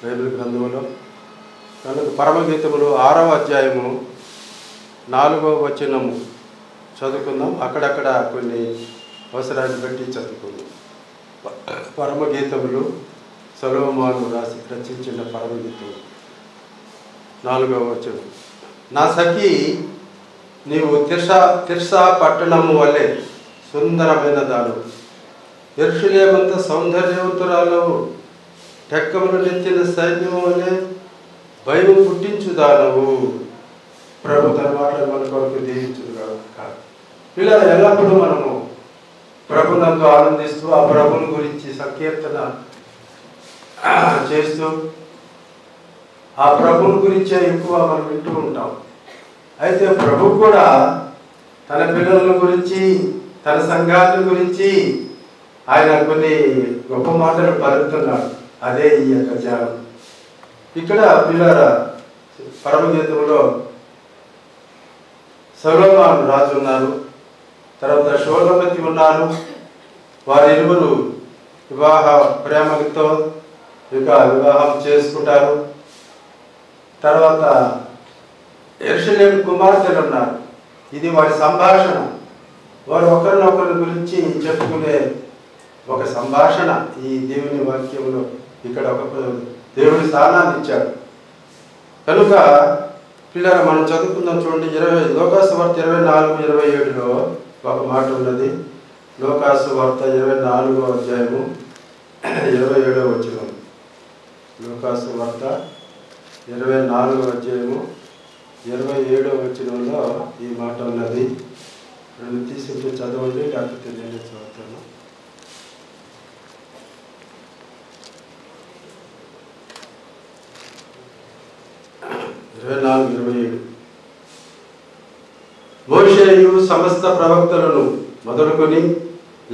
Bible గ్రంథంలో. కనుక పరమగీతములు 6వ అధ్యాయము 4వ వచనము చదువుకుందాం. అక్కడక్కడ కొన్ని అవసరాన్ని బట్టి చదువుకుందాం. పరమగీతములు సొలొమోను రచించిన పరమగీతము 4వ వచనం. నా సఖి, నీవు తిర్సా పట్టణము వలె సుందరమైన దాను, యెరూషలేమంత సౌందర్యవంతురాలవు, టెక్కములు నెత్తిన సైన్యము వలె భయం పుట్టించుదానవు. ప్రభు తన మాటలు మన కొరకు దీవించును కాదు. ఇలా ఎల్లప్పుడూ మనము ప్రభునందు ఆనందిస్తూ ఆ ప్రభుని గురించి సంకీర్తన చేస్తూ ఆ ప్రభుని గురించే ఎక్కువ మనం వింటూ ఉంటాం. అయితే ప్రభు కూడా తన పిల్లల గురించి, తన సంఘాల గురించి ఆయన కొన్ని గొప్ప మాటలు పలుకుతున్నాడు. అదే ఈ యొక్క ధ్యానం. ఇక్కడ పిల్లల పరమగీతంలో సొలొమోను రాజు ఉన్నారు, తర్వాత షోలమతి ఉన్నారు. వారిరువురు ప్రేమతో వివాహం చేసుకుంటారు. తర్వాత యెరూషలేము కుమార్తెలు ఉన్నారు. ఇది వారి సంభాషణ. వారు ఒకరినొకరి గురించి చెప్పుకునే ఒక సంభాషణ. ఈ దేవుని వాక్యంలో ఇక్కడ ఒక దేవుడి స్థానాన్ని ఇచ్చాడు. కనుక పిల్లల మనం చదువుకుందాం. చూడండి, లోకాసు వార్త 24:27లో ఒక మాట ఉన్నది. లోకాసు వార్త 24వ అధ్యాయము 27వ వచనం. లోకాసు వార్త 24వ అధ్యాయము 27వ వచనంలో ఈ మాట ఉన్నది. తీసుకుంటే చదవండి, లేకపోతే నేను చదువుతాను. 24:27. మోషేయు సమస్త ప్రవక్తలను మొదలుకొని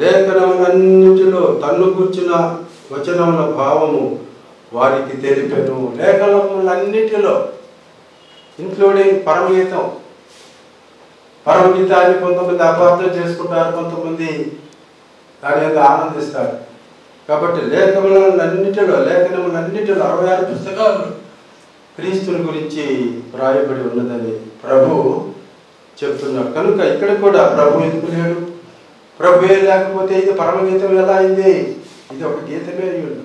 లేఖనములన్నిటిలో తన్ను కూర్చున్న వచనముల భావము వారికి తెలిపెను. లేఖనములన్నిటిలో ఇంక్లూడింగ్ పరమగీతం. పరమగీతాన్ని కొంతమంది అపార్థం చేసుకుంటారు, కొంతమంది దాని యొక్క ఆనందిస్తారు. కాబట్టి లేఖనములన్నిటిలో 66 పుస్తకాలు క్రీస్తుని గురించి రాయబడి ఉన్నదని ప్రభు చెప్తున్నారు. కనుక ఇక్కడ కూడా ప్రభు ఎందుకు లేడు? ప్రభువే లేకపోతే ఇది పరమగీతం ఎలా అయింది? ఇది ఒక గీతమే అయ్యింది.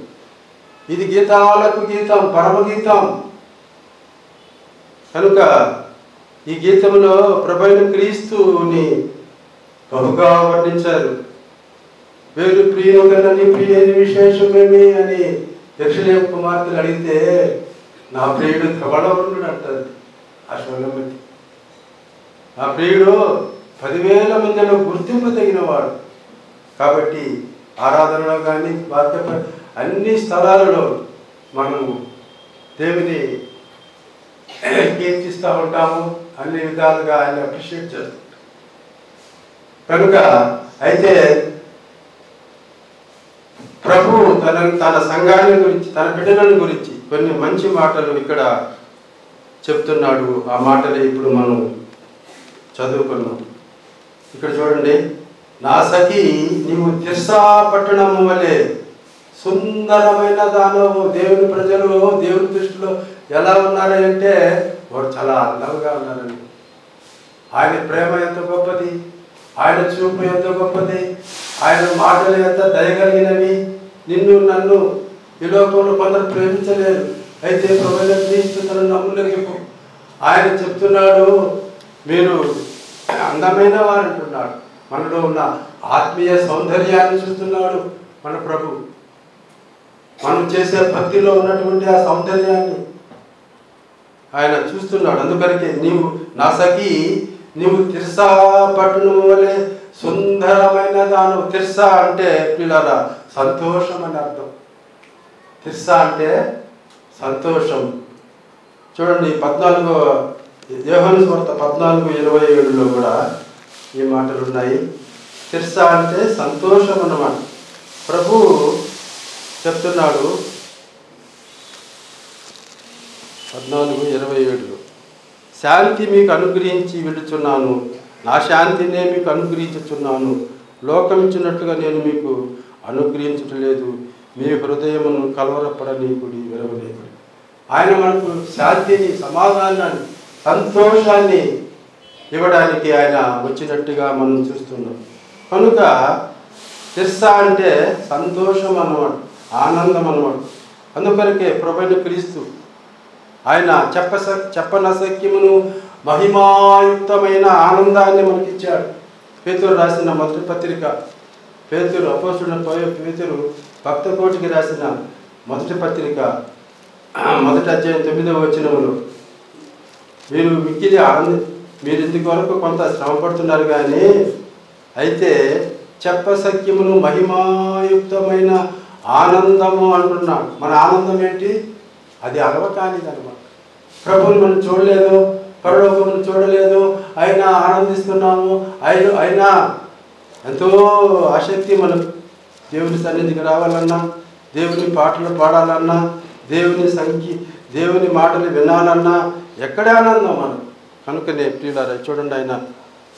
ఇది గీతాలకు గీతం, పరమగీతం. కనుక ఈ గీతంలో ప్రభు అయిన క్రీస్తుని బహుగా వర్ణించారు. వేరు ప్రియుల కన్నా నీ ప్రియుని విశేషమేమి అని యెరూషలేము కుమార్తెలు అడిగితే, నా ప్రియుడు ధవళవరుణుడు అంటారు ఆ షోలమతి. ఆ ప్రియుడు 10,000 మందిలో గుర్తింపు తగినవాడు. కాబట్టి ఆరాధనలో కానీ అన్ని స్థలాలలో మనము దేవుని కీర్తిస్తూ ఉంటాము. అన్ని విధాలుగా ఆయన అప్రిషియేట్ చేస్తాం. కనుక అయితే ప్రభు తన సంఘాన్ని గురించి, తన బిడ్డలను గురించి కొన్ని మంచి మాటలు ఇక్కడ చెప్తున్నాడు. ఆ మాటలే ఇప్పుడు మనం చదువుకున్నాం. ఇక్కడ చూడండి, నా సఖి, నీవు తిర్సా పట్టణము వలె సుందరమైన దానవు. దేవుని ప్రజలు దేవుని దృష్టిలో ఎలా ఉన్నారంటే వారు చాలా అందంగా ఉన్నారని. ఆయన ప్రేమ ఎంత గొప్పది, ఆయన చూపు ఎంత గొప్పది, ఆయన మాటలు ఎంత దయగలిగినవి. నిన్ను నన్ను ఈ లోకంలో కొందరు ప్రేమించలేరు. అయితే ప్రభువైన క్రీస్తు తనను నమ్మునకు ఆయన చెప్తున్నాడు, మీరు అందమైన వారు అంటున్నాడు. మనలో ఉన్న ఆత్మీయ సౌందర్యాన్ని చూస్తున్నాడు మన ప్రభు. మనం చేసే భక్తిలో ఉన్నటువంటి ఆ సౌందర్యాన్ని ఆయన చూస్తున్నాడు. అందుకనికే నీవు నా సఖి, నీవు తిర్సా పట్టణము వలె సుందరమైన దాను. తిర్సా అంటే పిల్లరా సంతోషం అని అర్థం. తిర్సా అంటే సంతోషం. చూడండి, 14వ యోహాను సువార్త 14:27లో కూడా ఈ మాటలు ఉన్నాయి. తిర్సా అంటే సంతోషం అన్నమాట. ప్రభు చెప్తున్నాడు 14:27లో, శాంతి మీకు అనుగ్రహించి వెళుచున్నాను, నా శాంతినే మీకు అనుగ్రహించుచున్నాను. లోకమిచ్చినట్లుగా నేను మీకు అనుగ్రహించటం లేదు. మీ హృదయమును కలవరపడనీకుడి, విరవనీకుడి. ఆయన మనకు శాంతిని, సమాధానాన్ని, సంతోషాన్ని ఇవ్వడానికి ఆయన వచ్చినట్టుగా మనం చూస్తున్నాం. కనుక తిర్సా అంటే సంతోషం అన్నమాట, ఆనందం అన్నమాట. అందుకొరకే ప్రభువైన క్రీస్తు ఆయన చెప్పనసక్యమును మహిమాయుక్తమైన ఆనందాన్ని మనకిచ్చాడు. పేతురు రాసిన మొదటి పత్రిక, పేతురు అపోస్తుడైన పేతురు భక్త కోటికి రాసిన మొదటి పత్రిక 1వ అధ్యాయం 9వ వచనములో, మీరు మిక్కిలి మీరు ఇందుకొరకు కొంత శ్రమ పడుతున్నారు, కానీ అయితే చెప్పసక్యమును మహిమాయుక్తమైన ఆనందము అంటున్నాడు. మన ఆనందం ఏంటి? అది అలవకానిదన్నమాట. ప్రభువుని మనం చూడలేదు, పరలోకమును చూడలేదు, అయినా ఆనందిస్తున్నాము. అయినా ఎంతో ఆసక్తి మనకు దేవుని సన్నిధికి రావాలన్నా, దేవుని పాటలు పాడాలన్నా, దేవుని మాటలు వినాలన్నా ఎక్కడే ఆనందం మనం. కనుకనే ప్రియులారా చూడండి, ఆయన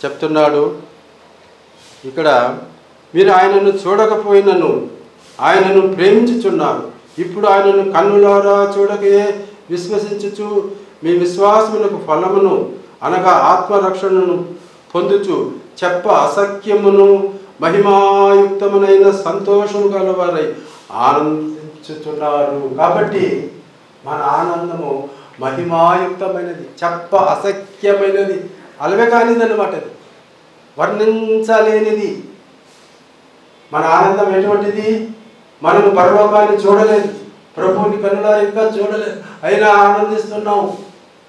చెప్తున్నాడు ఇక్కడ, మీరు ఆయనను చూడకపోయినను ఆయనను ప్రేమించుచున్నారు. ఇప్పుడు ఆయనను కన్నులారా చూడకే విశ్వసించుచు మీ విశ్వాసమునకు ఫలమును అనగా ఆత్మరక్షణను పొందుచు చెప్ప అసఖ్యమును మహిమాయుక్తమునైన సంతోషము గలవారై ఆనందించుచున్నారు. కాబట్టి మన ఆనందము మహిమాయుక్తమైనది, చెప్ప అసఖ్యమైనది, అలవే కానిదన్నమాట. అది వర్ణించలేనిది. మన ఆనందం ఎటువంటిది? మనము పరలోకాన్ని చూడలేదు, ప్రభువుని కన్నులారా ఇంకా చూడలేదు, అయినా ఆనందిస్తున్నాం.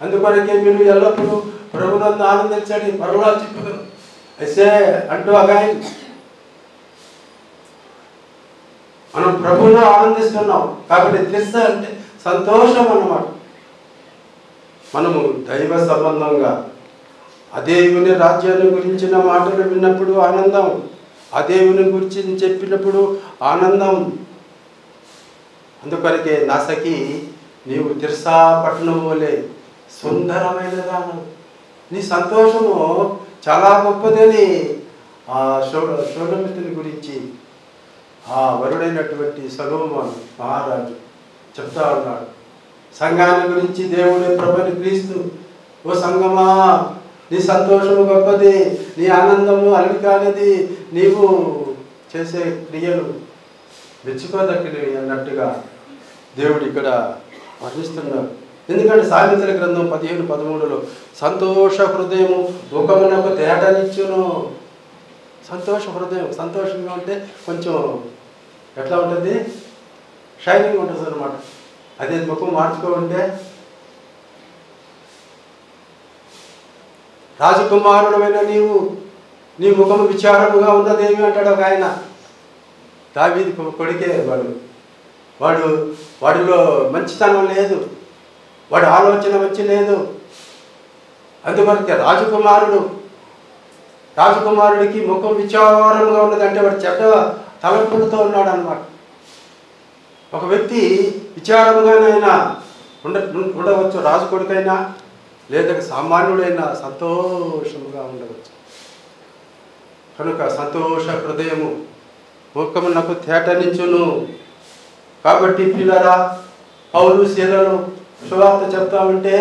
అందుకొరకే మీరు ఎల్లప్పుడూ ప్రభునందు ఆనందించండి, పరలోక చెప్పుదురు అయితే అంటూ అగాయన్ మనం ప్రభువులో ఆనందిస్తున్నాం. కాబట్టి తిర్సా అంటే సంతోషం అన్నమాట. మనము దైవ సంబంధంగా ఆ దేవుని రాజ్యాన్ని గురించిన మాటలు విన్నప్పుడు ఆనందం, ఆ దేవుని గురించి చెప్పినప్పుడు ఆనందం. అందుకొరకే నా సఖి, నీవు తిర్సా పట్టణం వలె సుందరమైనదాను, నీ సంతోషము చాలా గొప్పదని ఆ షోడమితుని గురించి ఆ వరుడైనటువంటి సొలొమోను మహారాజు చెప్తా ఉన్నాడు. సంఘాన్ని గురించి దేవుడే ప్రభువైన క్రీస్తు, ఓ సంఘమా నీ సంతోషము గొప్పది, నీ ఆనందము అలవి కానిది, నీవు చేసే క్రియలు మెచ్చుకోదగినవి అన్నట్టుగా దేవుడు ఇక్కడ వర్ణిస్తున్నాడు. ఎందుకంటే సామెతల గ్రంథం 15:13లో సంతోష హృదయము ముఖమునకు తేటనిచ్చును. సంతోష హృదయం సంతోషంగా ఉంటే కొంచెం ఎట్లా ఉంటుంది? షైనింగ్ ఉంటుంది అన్నమాట. అదే ముఖం మార్చుకోకుంటే, రాజకుమారుడమైన నీ ముఖము విచారముగా ఉన్నదేమి అంటాడు ఒక ఆయన. దావీదు కొడుకే వాడిలో మంచితనం లేదు, వాడి ఆలోచన మంచి లేదు. అందువరకే రాజకుమారుడికి ముఖం విచారంగా ఉన్నది అంటే వాడు చెడ్డ తలంపులతో ఉన్నాడు అన్నమాట. ఒక వ్యక్తి విచారంగానైనా ఉండవచ్చు, రాజు కొడుకైనా లేదా సామాన్యుడైనా సంతోషముగా ఉండవచ్చు. కనుక సంతోష హృదయము ముఖమునకు తేటనించును. కాబట్టి పిల్లరా, పౌలు శీలలు సువార్త చెప్తా ఉంటే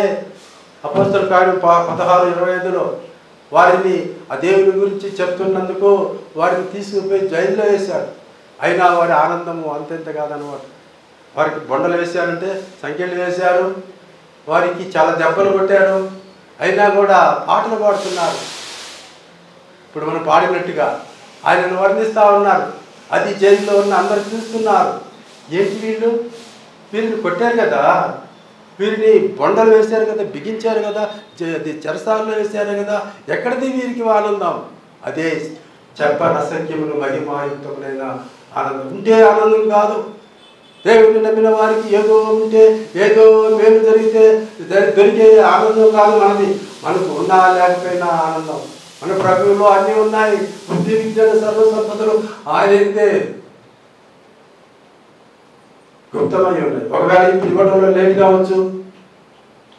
అపోస్తలుల కార్యం 16:25లో వారిని ఆ దేవుని గురించి చెప్తున్నందుకు వారిని తీసుకుపోయి జైల్లో వేశాడు. అయినా వారి ఆనందము అంతెంత కాదన్నమాట. వారికి బొండలు వేశారంటే సంఖ్యలు వేశారు, వారికి చాలా దెబ్బలు కొట్టారు, అయినా కూడా పాటలు పాడుతున్నారు. ఇప్పుడు మనం పాడినట్టుగా ఆయనను వర్ణిస్తూ ఉన్నారు. అది జైల్లో ఉన్న అందరు చూస్తున్నారు. ఏంటి వీరిని కొట్టారు కదా, వీరిని బొండలు వేశారు కదా, బిగించారు కదా, చెరసాలలో వేశారు కదా, ఎక్కడిది వీరికి ఆనందం? అదే చెప్పనసఖ్యమును మహిమాయుక్తములైన ఆనందం. ఉంటే ఆనందం కాదు. దేవుని నమ్మిన వారికి ఏదో ఉంటే, ఏదో మేలు జరిగితే దొరికే ఆనందం కాదు మనది. మనకు ఉన్నా లేకపోయినా ఆనందం. మన ప్రభువులో అన్నీ ఉన్నాయి, బుద్ధి విద్యలు సర్వ సంపదలు ఆయనైతే గుప్తమై ఉన్నాయి. ఒకవేళ ఇప్పుడు ఇవ్వడంలో లేట్ కావచ్చు,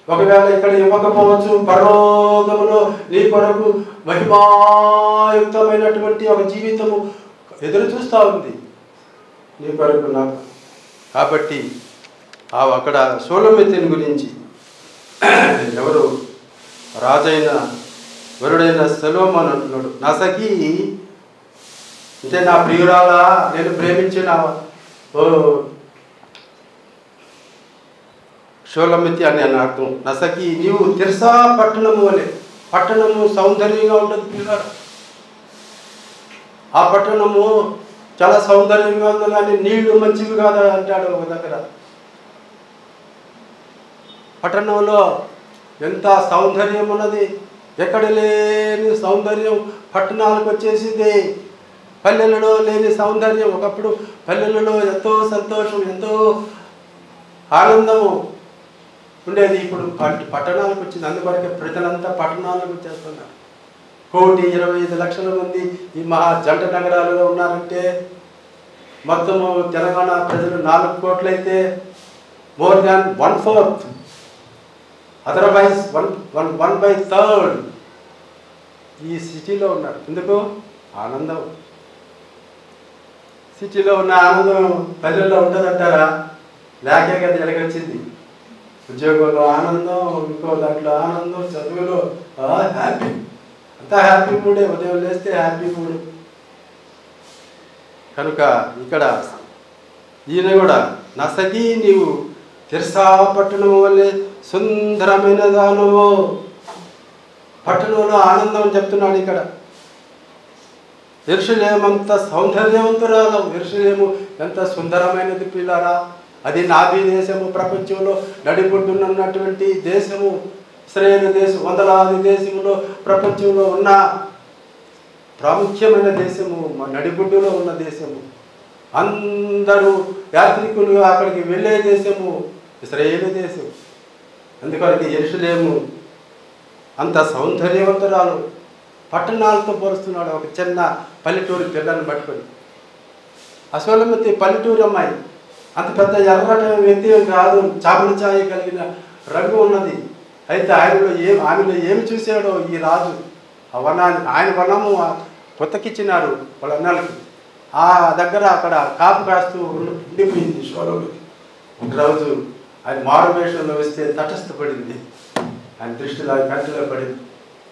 ఒకవేళ ఇక్కడ ఇవ్వకపోవచ్చు. పరలోకములో నీ కొరకు మహిమాయుక్తమైనటువంటి ఒక జీవితము ఎదురు చూస్తూ ఉంది నీ కొరకు నాకు. కాబట్టి అక్కడ షూలమితిని గురించి ఎవరు రాజైన వరుడైన సొలొమోను అంటున్నాడు, నా సఖి అంటే నా ప్రియురాలా, నేను ప్రేమించిన షూలమితి అని అర్థం. నా సఖి నీవు తిర్సా పట్టణము వలె, పట్టణము సౌందర్యంగా ఉంటుంది పిల్లలు, ఆ పట్టణము చాలా సౌందర్యంగా ఉంది కానీ నీళ్లు మంచివి కాదా అంటాడు ఒక దగ్గర. పట్టణంలో ఎంత సౌందర్యం ఉన్నది, ఎక్కడ లేని సౌందర్యం పట్టణాలకు వచ్చేసింది. పల్లెలలో లేని సౌందర్యం. ఒకప్పుడు పల్లెలలో ఎంతో సంతోషం, ఎంతో ఆనందము ఉండేది, ఇప్పుడు పట్టణాలకు వచ్చింది. అందువరకే ప్రజలంతా పట్టణాలకు వచ్చేస్తున్నారు. 1,25,00,000 మంది ఈ మహా జంట నగరాలలో ఉన్నారంటే మొత్తము తెలంగాణ ప్రజలు 4 కోట్లు అయితే మోర్ దాన్ 1/4, అదర్వైజ్ 1/3 ఈ సిటీలో ఉన్నారు. ఎందుకు? ఆనందం. సిటీలో ఉన్న ఆనందం పల్లెల్లో ఉంటుందంటారా? లేకే కదా ఎలాగొచ్చింది. ఉద్యోగంలో ఆనందం, ఇంకో దాంట్లో ఆనందం, చదువులో హ్యాపీ, అంతా హ్యాపీ మూడే. ఉదయం లేస్తే హ్యాపీ మూడు. కనుక ఇక్కడ ఈయన కూడా నా సఖి నీవు తిర్సా పట్టణం వల్లే సుందరమైన దానవు. పట్టణంలో ఆనందం చెప్తున్నాడు ఇక్కడ. యెరూషలేమంత సౌందర్యవంతురాలు, యెరూషలేము ఎంత సుందరమైనది పిల్లారా. అది నాభి దేశము, ప్రపంచంలో నడిపొడ్డునున్నటువంటి దేశము, ఇశ్రాయేలు దేశం. వందలాది దేశంలో ప్రపంచంలో ఉన్న ప్రాముఖ్యమైన దేశము, నడిబొడ్డులో ఉన్న దేశము. అందరూ యాత్రికులు అక్కడికి వెళ్ళే దేశము ఇశ్రాయేలు దేశం. అందుకని యెరూషలేము అంత సౌందర్యవంతురాలు. పట్టణాలతో పోలుస్తున్నాడు. ఒక చిన్న పల్లెటూరు పిల్లని పట్టుకొని, షూలమితి పల్లెటూరు అమ్మాయి, అంత పెద్ద ఎర్రట వ్యక్తి కాదు, చాపల ఛాయ కలిగిన రంగు ఉన్నది. అయితే ఆమెలో ఏమి చూశాడో ఈ రాజు, ఆ వనాన్ని, ఆయన వనము కొత్తకిచ్చినారు వాళ్ళ అన్నలకి. ఆ దగ్గర అక్కడ కాపు కాస్తూ ఉండిపోయింది షూలమితి. ఒకరోజు ఆయన మారువేషంలో వస్తే తటస్థపడింది, ఆయన దృష్టిలో కంటిలో పడింది.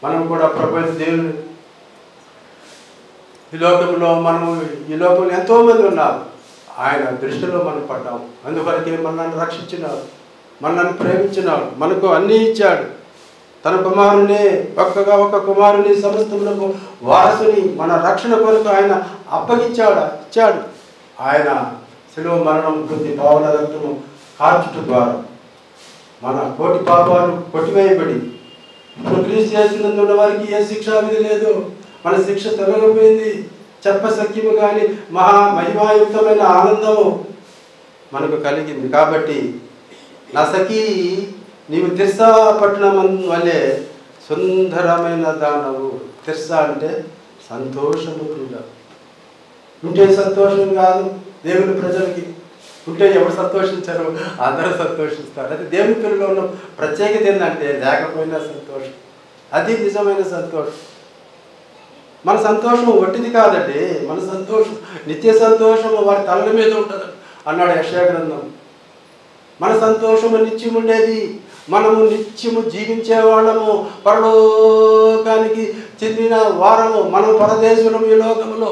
మనం కూడా ప్రభుత్వ దేవుని ఈ లోకంలో ఎంతోమంది ఉన్నారు, ఆయన దృష్టిలో మనం పడ్డాము. అందువరకే మనల్ని రక్షించినాడు, మనల్ని ప్రేమించినాడు, మనకు అన్నీ ఇచ్చాడు. తన కుమారుని ఒక కుమారుని సమస్తములకు వారసుని మన రక్షణ కొరకు ఆయన ఇచ్చాడు. ఆయన శిలువ మరణం కొద్ది పావన రక్తము కార్చుట ద్వారా మన కోటి పాపాలు కొట్టివేయబడి ఇప్పుడు క్రీస్తు చేసినందున్న వారికి ఏ శిక్షా విధి లేదు. మన శిక్ష తొలగిపోయింది. చెప్పశక్యము కానీ మహిమాయుక్తమైన ఆనందము మనకు కలిగింది. కాబట్టి నా సఖి నీవు తిర్సా పట్టణం వల్లే సుందరమైన దానవు. తిర్సా అంటే సంతోషము క్రీడ. ఉంటే సంతోషం కాదు దేవుని ప్రజలకి. ఉంటే ఎవరు సంతోషించారు? అందరూ సంతోషిస్తారు. అయితే దేవుని పిల్లల్లో ఉన్న ప్రత్యేకత ఏంటంటే లేకపోయినా సంతోషం. అది నిజమైన సంతోషం. మన సంతోషం ఒట్టిది కాదండి. మన సంతోషం నిత్య సంతోషము వారి తలల మీద ఉంటుంది అన్నాడు యెషయా గ్రంథం. మన సంతోషము నిత్యం ఉండేది. మనము నిత్యము జీవించే వాళ్ళము, పరలోకానికి చెందిన వారము. మనం పరదేశులము ఈ లోకములో.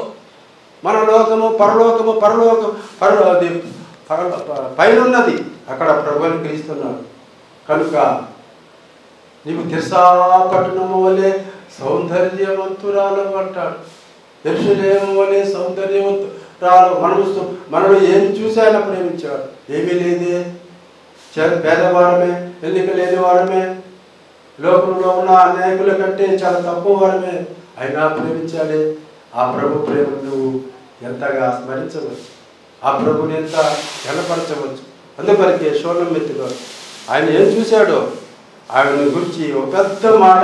మన లోకము పరలోకము, పైనున్నది, అక్కడ ప్రభువుని క్రీస్తున్నాడు. కనుక నీవు తిర్సా పట్టణము వలె సౌందర్యవంతురాలు అంటాడు. యెరూషలేము వలె సౌందర్యవంతురాలు. మనలో ఏమి చూసి ఆయన ప్రేమించాడు? ఏమీ లేదే, పేదవారమే, ఎన్నిక లేని వారమే, లోకంలో ఉన్న అనేకుల కంటే చాలా తక్కువ వారమే, అయినా ప్రేమించాలి. ఆ ప్రభు ప్రేమను నువ్వు ఎంతగా స్మరించవచ్చు, ఆ ప్రభుని ఎంత గణపరచవచ్చు. అందువరకే షూలమితిలో ఆయన ఏం చూశాడో ఆయన గురించి ఒక పెద్ద మాట,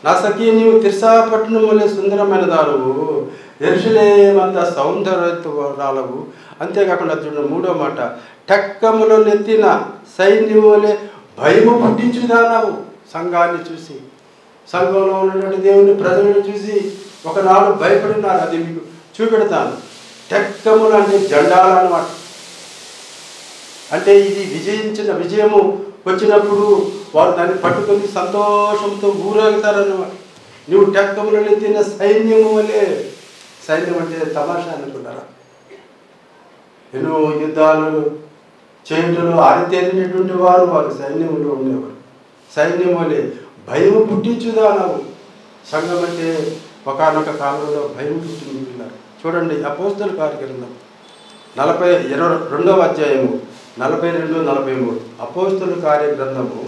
నా సఖి నీవు తిర్సా పట్టణం వలె సుందరమైన దారువు, యెరూషలేమంత సౌందర్యరాలవు. అంతేకాకుండా చూడండి 3వ మాట, టెక్కములో నెత్తిన సైన్యం వలె భయము పుట్టించుదానావు. సంఘాన్ని చూసి, సంఘంలో ఉన్నటువంటి దేవుని ప్రజలను చూసి ఒకనాడు భయపడినారు. అది మీకు చూపెడతాను. టెక్కములు అంటే జెండాలు అన్నమాట. అంటే ఇది విజయము వచ్చినప్పుడు వారు దాన్ని పట్టుకొని సంతోషంతో ఊరేగుతారన్నమాట. నువ్వు టెక్కములను ఎత్తిన సైన్యము వలె. సైన్యం అంటే తమాషా అనుకుంటారా? ఎన్నో యుద్ధాలు చేయటంలో ఆరితేరినటువంటి వారు సైన్యంలో ఉండేవారు. సైన్యం వలె భయము పుట్టించుదానవు. సంఘం అంటే ఒకానొక కాలంలో భయం పుట్టించున్నారు. చూడండి అపోస్తలుల కార్యగ్రంథం 22వ అధ్యాయము 42-43. అపోస్తలుల కార్యగ్రంథము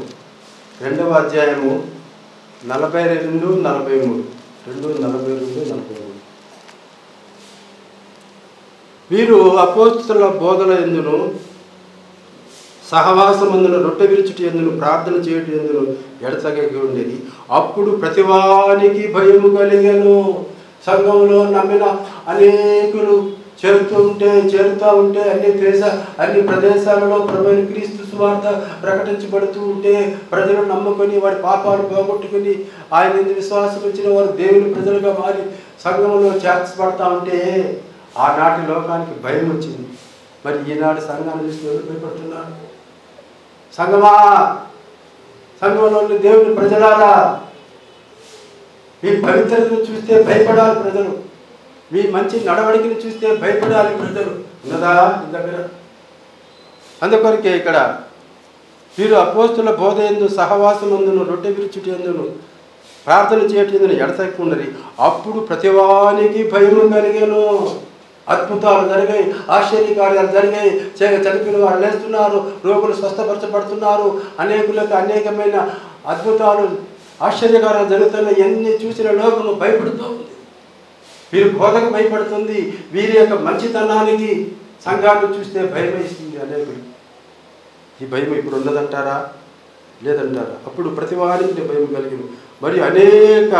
2వ అధ్యాయము 42-43. 2:42-43. వీరు అపోస్తలుల బోధల యందును సహవాసమందును రొట్టె విరుచుట యందును ప్రార్థన చేయుట యందును ఎడతెగక ఉండేది. అప్పుడు ప్రతివానికి భయము కలిగెను. సంఘంలో నమ్మిన అనేకులు చేరుతూ ఉంటే అన్ని ప్రదేశాలలో ప్రభువైన క్రీస్తు సువార్త ప్రకటించబడుతూ ఉంటే ప్రజలు నమ్ముకొని వారి పాపాలు పోగొట్టుకుని ఆయన విశ్వాసం వచ్చిన వారు దేవుని ప్రజలుగా మారి సంఘంలో చేర్చబడతా ఉంటే ఆనాటి లోకానికి భయం వచ్చింది. మరి ఈనాడు సంఘాన్ని చూసి ఎవరు భయపడుతున్నారు? సంఘమా, సంఘంలో దేవుని ప్రజలారా, మీ పవిత్రతను చూస్తే భయపడాలి ప్రజలు. మీ మంచి నడవడికను చూస్తే భయపడాలి ప్రజలు. ఉన్నదా మీ దగ్గర? అందుకొరకే ఇక్కడ వీరు అపోస్తుల బోధ యందు సహవాసమందును రొట్టె విరుచుట యందును ప్రార్థన చేయటం యందును ఎడతెగకుండరి. అప్పుడు ప్రతివానికి భయము కలిగెను. అద్భుతాలు జరిగాయి, ఆశ్చర్యకార్యాలు జరిగాయి. చనిపోయిన వారు లేస్తున్నారు, రోగులు స్వస్థపరచబడుతున్నారు, అనేకులకు అనేకమైన అద్భుతాలు ఆశ్చర్యకార్యాలు జరుగుతున్నాయి. ఎన్ని చూసిన లోకము భయపడుతూ ఉంది. వీరి బోధకు భయపడుతుంది. వీరి యొక్క మంచితనానికి సంఘాన్ని చూస్తే భయం వేస్తుంది అనేకులు. ఈ భయం ఇప్పుడు ఉన్నదంటారా? లేదంటారా? అప్పుడు ప్రతి వారికి భయం కలిగింది. మరియు అనేక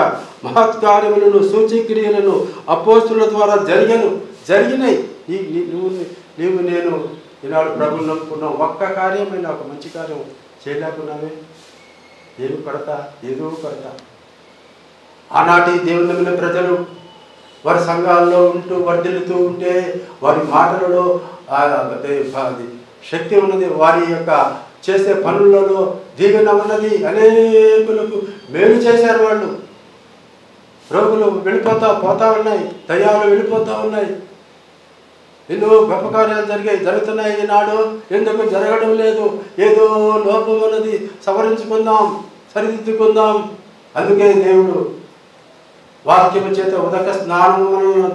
మహత్కార్యములను సూచక్రియలను అపోస్తుల ద్వారా జరిగినాయి. నీవు నేను ఈనాడు ప్రభువుని నమ్ముకున్నాం, ఒక్క కార్యమైన ఒక మంచి కార్యం చేయలేకున్నామే. ఏదో కొరత. ఆనాటి దేవుని నమ్మిన ప్రజలు వారి సంఘాల్లో ఉంటూ వర్ధిల్లుతూ ఉంటే వారి మాటలలో శక్తి ఉన్నది, వారి యొక్క చేసే పనులలో దీవెన ఉన్నది. అనేకులకు మేలు చేశారు వాళ్ళు. రోగులు పోతా ఉన్నాయి, దయ్యాలు వెళ్ళిపోతూ ఉన్నాయి. ఎన్నో గొప్ప కార్యాలు జరుగుతున్నాయి. ఈనాడు ఎందుకు జరగడం లేదు? ఏదో లోపం ఉన్నది, సవరించుకుందాం, సరిదిద్దుకుందాం. అందుకే దేవుడు వాక్యము చేత ఉదక స్నానములను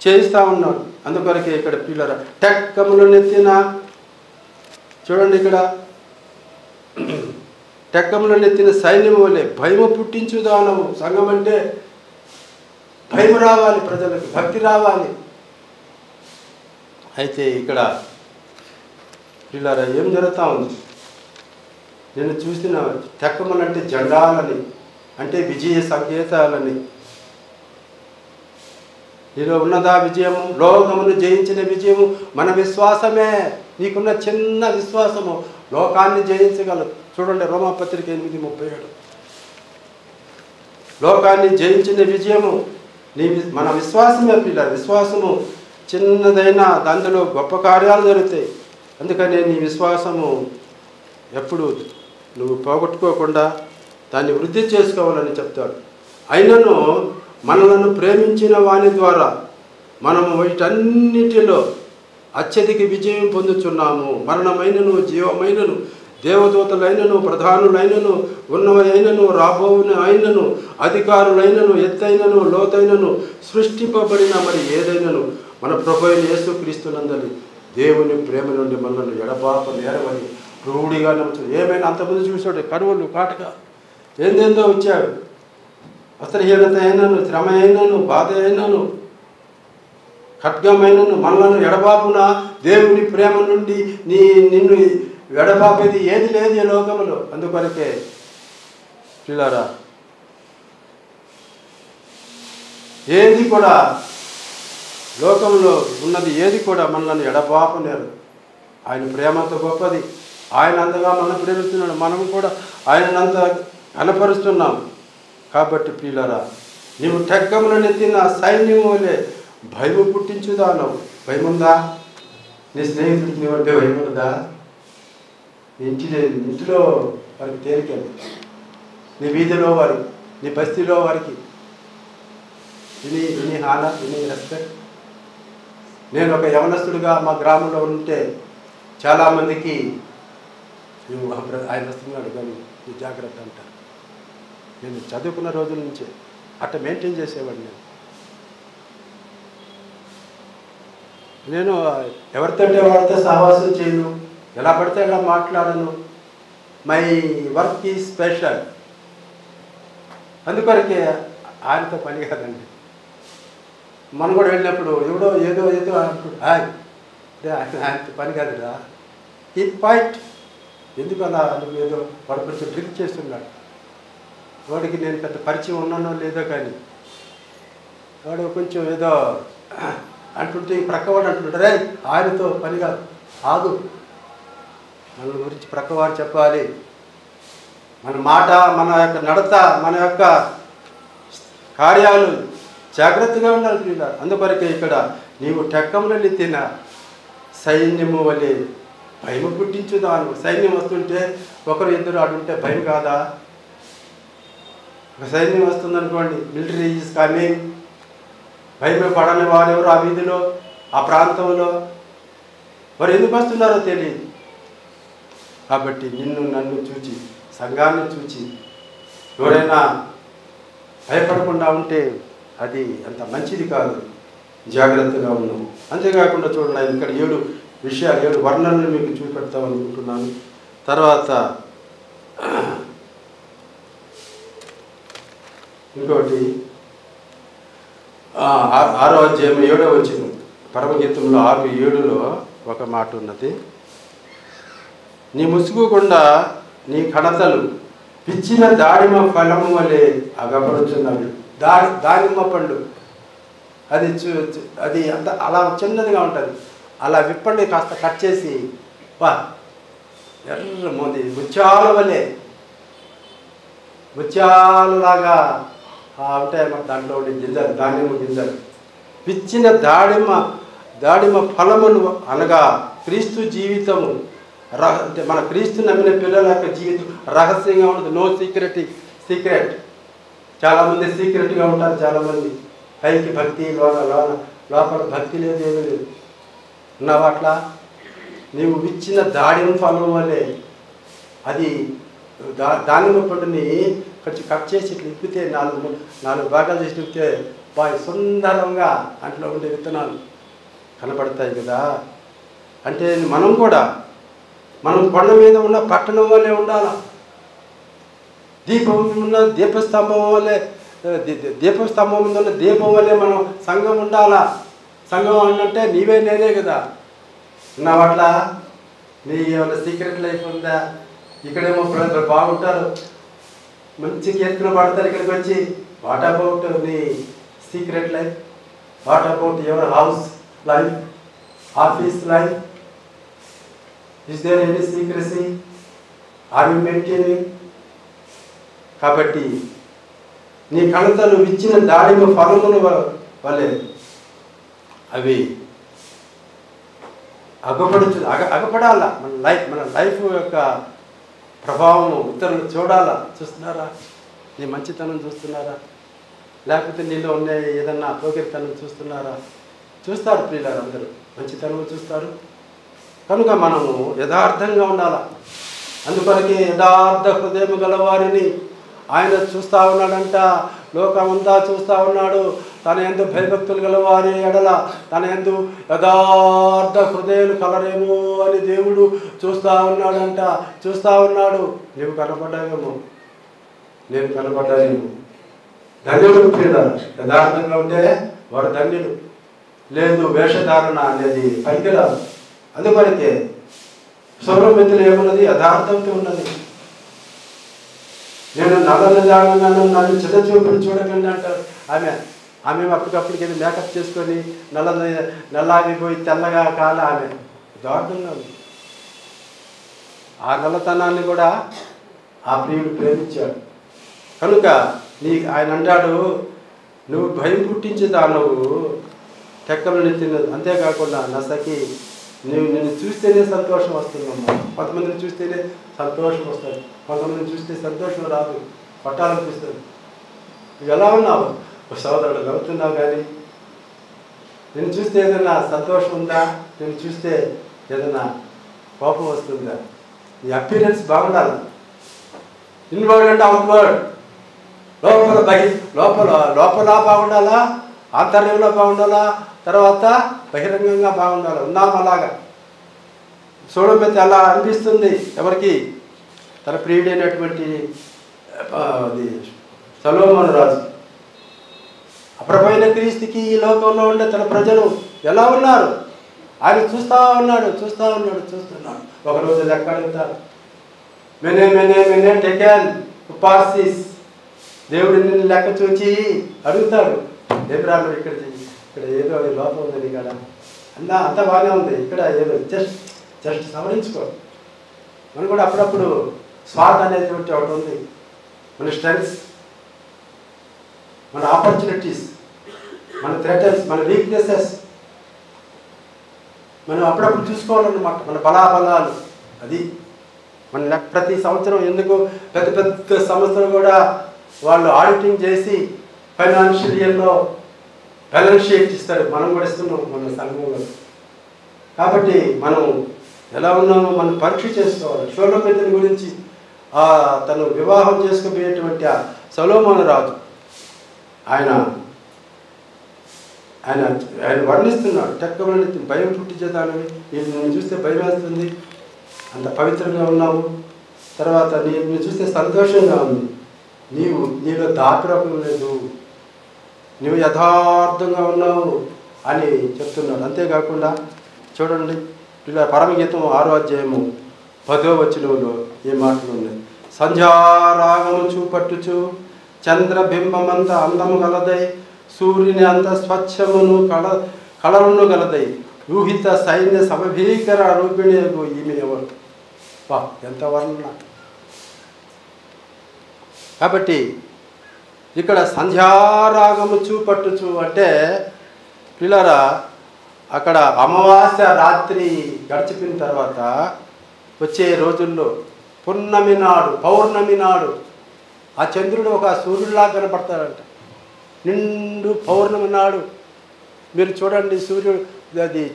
చేయిస్తూ ఉన్నాడు. అందుకొరకే ఇక్కడ పిల్లల టెక్కములను ఎత్తిన, చూడండి ఇక్కడ టెక్కములను ఎత్తిన సైన్యము వలె భయము పుట్టించుదానవు. సంఘం అంటే భయం రావాలి, ప్రజలకు భక్తి రావాలి. అయితే ఇక్కడ పిల్లరా ఏం జరుగుతూ ఉంది? నేను చూసిన టెక్కములంటే జెండాలని, అంటే విజయ సంకేతాలని. నీలో ఉన్నదా విజయము? లోకమును జయించిన విజయము మన విశ్వాసమే. నీకున్న చిన్న విశ్వాసము లోకాన్ని జయించగలదు. చూడండి రోమాపత్రిక 8:37. లోకాన్ని జయించిన విజయము మన విశ్వాసమే పిల్లల. విశ్వాసము చిన్నదైనా దాంట్లో గొప్ప కార్యాలు జరుగుతాయి. అందుకని నీ విశ్వాసము ఎప్పుడు నువ్వు పోగొట్టుకోకుండా దాన్ని వృద్ధి చేసుకోవాలని చెప్తాడు. అయినను మనలను ప్రేమించిన వాని ద్వారా మనము వీటన్నిటిలో అత్యధిక విజయం పొందుచున్నాము. మరణమైనను జీవమైనను దేవదూతలైనను ప్రధానులైనను ఉన్నవైనను రాబోవున అయినను అధికారులైనను ఎత్తైనను లోతైనను సృష్టింపబడిన మరి ఏదైనను మన ప్రభువైన యేసుక్రీస్తునందలి దేవుని ప్రేమ నుండి మనల్ని ఎడబాప నేరమని రూఢిగా నమ్ముతుంది. ఏమైనా అంతమంది చూసాడు, కరువులు కాటక ఏందేందో వచ్చాడు. వస్త్రహీనత అయినను, శ్రమ అయినను, బాధ అయినను, ఖడ్గమైనను మనలను ఎడబాపున దేవుని ప్రేమ నుండి నిన్ను ఎడబాపేది ఏది లేదు ఈ లోకంలో. అందుకొరకే పిల్లరా ఏది కూడా లోకంలో ఉన్నది ఏది కూడా మనల్ని ఎడబాపనేరు. ఆయన ప్రేమంత గొప్పది. ఆయన అంతగా మనం ప్రేమిస్తున్నాడు, మనం కూడా ఆయనంత కనపరుస్తున్నాం. కాబట్టి పిల్లరా నీవు టెక్కములను ఎత్తిన సైన్యం వలె భయము పుట్టించుదానవు. భయముందా? నీ స్నేహితుడికి నీవంటే భయం ఉందా? ఇంటిలో వారికి తేలికలు, నీ వీధిలో వారికి, నీ బస్తీలో వారికి ఇని హానా, ఇని రెస్పెక్ట్. నేను ఒక యవనస్తుడిగా మా గ్రామంలో ఉంటే చాలామందికి ఆయన వస్తున్నాడు కానీ ఈ జాగ్రత్త అంటారు. నేను చదువుకున్న రోజుల నుంచే అట్ట మెయింటైన్ చేసేవాడిని. నేను ఎవరితో వాడితే సహవాసం చేయను, ఎలా పడితే అలా మాట్లాడను. My work is special. అందుకొరకే ఆయనతో పని కాదండి. మనం కూడా వెళ్ళినప్పుడు ఎవడో ఏదో అంటాడు, ఆయనతో పని కాదురా, ఈ పాయింట్. ఎందుకు అలా నువ్వు ఏదో వాడు కొంచెం డ్రింక్ చేస్తున్నాడు, వాడికి నేను పెద్ద పరిచయం ఉన్నానో లేదో కానీ వాడు కొంచెం ఏదో అంటుంటే ప్రక్కవాడు అంటుంటారు, రే ఆయనతో పని కాదు, ఆగు. మన గురించి ప్రక్కవారు చెప్పాలి. మన మాట, మన యొక్క నడత, మన యొక్క కార్యాలు జాగ్రత్తగా ఉండాలి పిల్లలు. అందుకొరకే ఇక్కడ నీవు టెక్కములని తిన సైన్యము వలె భయము పుట్టించుదాను. సైన్యం వస్తుంటే ఒకరు ఇద్దరు ఆడుంటే భయం కాదా? ఒక సైన్యం వస్తుందనుకోండి, మిలిటరీ ఈజ్ కమింగ్, భయమే పడని వారు ఎవరు ఆ వీధిలో, ఆ ప్రాంతంలో వారు ఎందుకు వస్తున్నారో తెలియదు. కాబట్టి నన్ను చూచి, సంఘాన్ని చూచి ఎవరైనా భయపడకుండా ఉంటే అది అంత మంచిది కాదు. జాగ్రత్తగా ఉన్నాము. అంతేకాకుండా చూడండి, ఇక్కడ 7 విషయాలు, 7 వర్ణనలు మీకు చూపెడతామనుకుంటున్నాను. తర్వాత ఇంకోటి 6వ అధ్యాయం 7వ వచనం, పరమగీతంలో 6:7లో ఒక మాట ఉన్నది. నీ ముసుగు గుండా నీ కణతలు పిచ్చిన దాడిమ ఫలము వలె అగపడుచున్నవి. దానిమ్మ పండు అది అంత అలా చిన్నదిగా ఉంటుంది. అలా విప్పండి, కాస్త కట్ చేసి ఎర్ర మోది ముత్యాల వలె, ముత్యాలలాగా ఉంటాయి అన్నమాట. దాంట్లో ఉండే గింజలు, దానిమ్మ గింజలు. పిచ్చిన దాడిమ ఫలములు అనగా క్రీస్తు జీవితము. అంటే మన క్రీస్తు నమ్మిన పిల్లల యొక్క జీవితం రహస్యంగా ఉండదు. No secret. చాలామంది సీక్రెట్గా ఉంటారు. చాలామంది పైకి భక్తి, లోపల భక్తి లేదు, ఏమీ లేదు. ఉన్నావు అట్లా? నీవు ఇచ్చిన దాడిమ ఫలం వల్లే అది దానిమ్మ పండుని కొంచెం కట్ చేసి ఇట్లా ఇప్పితే, 4 భాగాలు చేసి ఇప్పితే సుందరంగా అంట్లో ఉండే విత్తనాలు కనపడతాయి కదా. అంటే మనం కొండ మీద ఉన్న పట్టణం వల్లే ఉండాలా. దీపస్తంభం వల్లే, దీపస్తంభం మీద ఉన్న దీపం వల్లే మనం సంఘం ఉండాలా. సంఘం అంటే నీవే నేనే కదా. ఉన్నావు అట్లా? నీ ఏమైనా సీక్రెట్ లైఫ్ ఉందా? ఇక్కడేమో బాగుంటారు, మంచి కీర్తన పాడతారు ఇక్కడికి వచ్చి. వాట్ అబౌట్ నీ secret life? What about your house life, office life? Is there any secrecy? Are you maintaining? కాబట్టి నీ కణతలు ఇచ్చిన దాడిమ ఫలముల వలె అవి అగపడాలా. మన లైఫ్ యొక్క ప్రభావము ఇతరులు చూడాలా. చూస్తున్నారా? నీ మంచితనం చూస్తున్నారా? లేకపోతే నీలో ఉండే ఏదన్నా అపోకిరితనం చూస్తున్నారా? చూస్తారు ప్రియులారు, అందరూ మంచితనం చూస్తారు. కనుక మనము యథార్థంగా ఉండాలా. అందుకొరకే యథార్థ హృదయం గలవారిని ఆయన చూస్తూ ఉన్నాడంట. లోకమంతా చూస్తూ ఉన్నాడు. తన యందు భయభక్తులు గలవారి ఎడల తన యందు యథార్థ హృదయాలు కలరేమో అని దేవుడు చూస్తూ ఉన్నాడు. నీవు కనపడ్డావేమో, నేను కనపడ్డానేమో. ధన్యుడు ప్రియులారా. యథార్థంగా ఉంటే వాడు ధన్యుడు. లేదు వేషధారణ అనేది పనికిరాదు. అందుకొరకే సౌరమిత్రులు ఏమున్నది? యథార్థంతో ఉన్నది. నేను నన్ను చిన్న చూపులు చూడకండి అంటారు. ఆమె అప్పటికప్పటికి మేకప్ చేసుకొని నల్లాగిపోయి తెల్లగా కాల ఆమె దారుణంగా ఉంది. ఆ నల్లతనాన్ని కూడా ఆ ప్రియుడు ప్రేమించాడు. కనుక ఆయన అంటాడు, నువ్వు భయం పుట్టించేదా, నువ్వు టెక్కలను తిన్నది. అంతేకాకుండా నసకి నిన్ను చూస్తేనే సంతోషం వస్తుందమ్మా. కొంతమందిని చూస్తేనే సంతోషం వస్తుంది, కొంతమందిని చూస్తే సంతోషం రాదు, కొట్టాలనిపిస్తుంది. నువ్వు ఎలా ఉన్నావు సోదరుడు నవ్వుతున్నావు, కానీ నేను చూస్తే ఏదైనా సంతోషం ఉందా? నేను చూస్తే ఏదైనా కోపం వస్తుందా? నీ అపీరెన్స్ బాగుండాలి. ఇన్వర్డ్ అండ్ అవుట్వర్డ్, లోపల బాగుండాలా, ఆంతర్యంలో బాగుండాలా, తర్వాత బహిరంగంగా బాగుండాలి. ఉన్నాం అలాగా. చూడమైతే అలా అనిపిస్తుంది ఎవరికి? తన ప్రియుడైనటువంటి అది సొలొమోను రాజు. అప్రభైన క్రీస్తుకి ఈ లోకంలో ఉండే తన ప్రజలు ఎలా ఉన్నారు? ఆయన చూస్తున్నాడు. ఒకరోజు లెక్క అడుగుతారు. మెనే టెకెన్ ఉపాసిస్. దేవుడు నిన్ను లెక్క చూచి అడుగుతాడు, ఏబ్రాలు ఇక్కడ ఏదో లోపం ఉంది ఇక్కడ అంత బాగానే ఉంది, ఇక్కడ ఏదో జస్ట్ సవరించుకో. మనం కూడా అప్పుడప్పుడు స్వార్థ అనేటువంటి ఒకటి ఉంది. మన స్ట్రెంగ్స్, మన ఆపర్చునిటీస్, మన థ్రెటన్స్, మన వీక్నెసెస్ మనం అప్పుడప్పుడు చూసుకోవాలన్నమాట. మన బలాబలాలు అది మన ప్రతి సంవత్సరం ఎందుకు పెద్ద సంస్థలు కూడా వాళ్ళు ఆడిటింగ్ చేసి ఫైనాన్షియల్ ఇయర్లో బ్యాలెన్స్ షీట్ ఇస్తారు. మనం కూడా ఇస్తున్నాం మన సంఘంలో. కాబట్టి మనం ఎలా ఉన్నామో మనం పరీక్ష చేసుకోవాలి. షోలోమెతుని గురించి తను వివాహం చేసుకోబోయేటువంటి ఆ సొలొమోను రాజు ఆయన వర్ణిస్తున్నాడు. టెక్కమని భయం పుట్టించేదానివి, నేను చూస్తే భయం వేస్తుంది, అంత పవిత్రంగా ఉన్నావు, తర్వాత నేను చూస్తే సంతోషంగా ఉంది, నీలో దాపరకం లేదు, నువ్వు యథార్థంగా ఉన్నావు అని చెప్తున్నాడు. అంతేకాకుండా చూడండి, ఇలా పరమగీతం 6వ అధ్యాయము 10వ వచనంలో ఏ మాటలు ఉన్నాయి? సంధ్యారాగము చూపట్టుచు చంద్రబింబమంత అందము గలదై, సూర్యుని అంత స్వచ్ఛమును కళలను గలదై, ఊహిత సైన్య సమభీకర రూపిణి ఈమె ఎవరు? ఎంత వర్ణన! కాబట్టి ఇక్కడ సంధ్యారాగము చూపట్టుచు అంటే పిల్లరా, అక్కడ అమావాస్య రాత్రి గడిచిపోయిన తర్వాత వచ్చే రోజుల్లో పౌర్ణమి నాడు ఆ చంద్రుడు ఒక సూర్యుడిలా కనపడతాడంట. నిండు పౌర్ణమి నాడు మీరు చూడండి,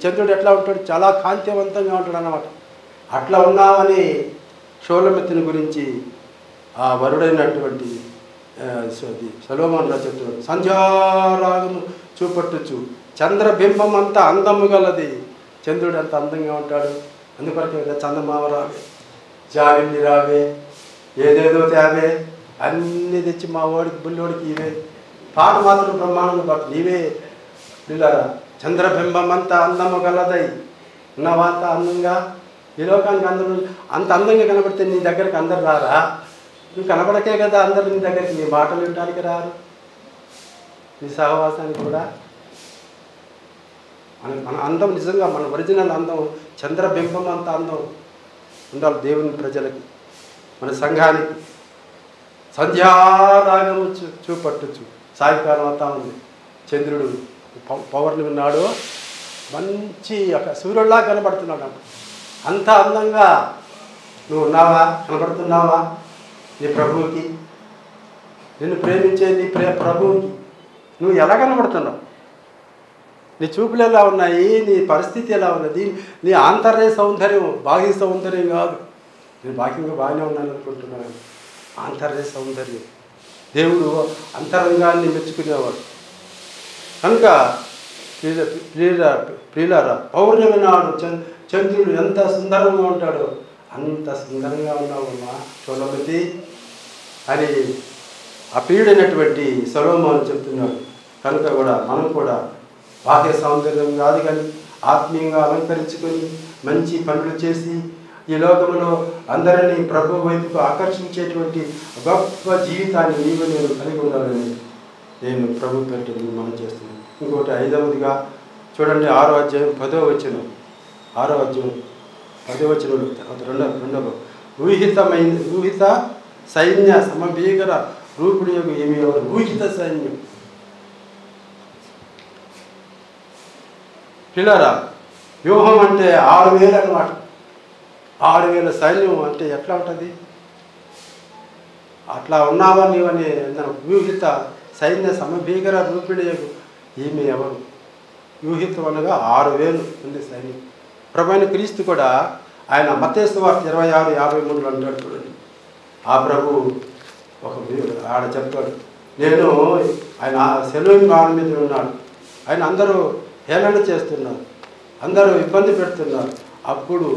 చంద్రుడు ఎట్లా ఉంటాడు? చాలా కాంతివంతంగా ఉంటాడు అన్నమాట. అట్లా ఉన్నామని షోలమెతుని గురించి ఆ వరుడైనటువంటి సొలొమోను రాజు చెప్తున్నాడు. సంధ్యారాగము చూపట్టుచు చంద్రబింబం అంతా అందము గలది. చంద్రుడు అంత అందంగా ఉంటాడు. అందుకొరకే చందమామ రావే, జావిల్లి రావే, ఏదేదో తేవే, అన్నీ తెచ్చి మా వాడికి బుల్లోడికి ఇవే, పాట మాత్రం బ్రహ్మాండంగా పాటు నీవే. ఇలా చంద్రబింబం అంతా అందము గలదై, ఉన్నవాంత అందంగా ఈ లోకానికి అందరూ అంత అందంగా కనబడితే నీ దగ్గరికి అందరు రారా? నువ్వు కనబడకే కదా అందరు నీ దగ్గరికి, నీ మాటలు వినడానికి రారు, నీ సహవాసానికి కూడా. మన అందం నిజంగా మన ఒరిజినల్ అందం, చంద్రబింబం అంత అందం ఉండాలి దేవుని ప్రజలకి, మన సంఘానికి. సంధ్యారాగము చూపట్టుచు సాయంకాలం అవుతా ఉంది, చంద్రుడు పౌర్ణమి నాడు మంచి ఒక సూర్యుడిలా కనబడుతున్నాడు. అంత అందంగా నువ్వు ఉన్నావా? కనబడుతున్నావా నీ ప్రభువుకి? నిన్ను ప్రేమించే నీ ప్రభువుకి నువ్వు ఎలా కనబడుతున్నావు? నీ చూపులు ఎలా ఉన్నాయి? నీ పరిస్థితి ఎలా ఉన్నది? నీ ఆంతర్య సౌందర్యం, బాహ్య సౌందర్యం కాదు. నేను బాహ్యంగా బాగానే ఉన్నాను అనుకుంటున్నాను. ఆంతర్య సౌందర్యం, దేవుడు అంతరంగాన్ని మెచ్చుకునేవాడు. కనుక ప్రియులారా, పౌర్ణమి నాడు చంద్రుడు ఎంత సుందరంగా ఉంటాడో అంత సుందరంగా ఉన్నావమ్మా షోలమతి అని ఆ ప్రియుడైనటువంటి సొలొమోను చెప్తున్నాడు. కనుక కూడా మనం కూడా బాహ్య సౌందర్యం కాదు కానీ ఆత్మీయంగా అలంకరించుకొని మంచి పనులు చేసి ఈ లోకంలో అందరినీ ప్రభు వైపుకు ఆకర్షించేటువంటి గొప్ప జీవితాన్ని నేను కలిగి ఉండాలని నేను ప్రభు పేరిట మనం చేస్తున్నాను. ఇంకోటి 5వదిగా చూడండి, 6వ అధ్యాయం 10వ వచనం, 6వ అధ్యాయం 10వ వచనంలో రెండవ ఊహిత సైన్య సమభీకర రూపుడి ఏమి ఎవరు? ఊహిత సైన్యం. పిల్లరా, వ్యూహం అంటే 6,000 అన్నమాట. 6,000 సైన్యం అంటే ఎట్లా ఉంటుంది? అట్లా ఉన్నావా నీవని వ్యూహిత సైన్య సమభీకర రూపిణి ఈమె ఎవరు? వ్యూహితం అనగా 6,000 ఉంది సైన్యం. ప్రభువైన క్రీస్తు కూడా ఆయన మత్తయి సువార్త 26:53 అంటాడు చూడండి. ఆ ప్రభు ఒక ఆడ చెప్తాడు, నేను ఆయన సెలవు గాని మీద ఉన్నాడు, ఆయన అందరూ హేళన చేస్తున్నారు, అందరూ ఇబ్బంది పెడుతున్నారు. అప్పుడు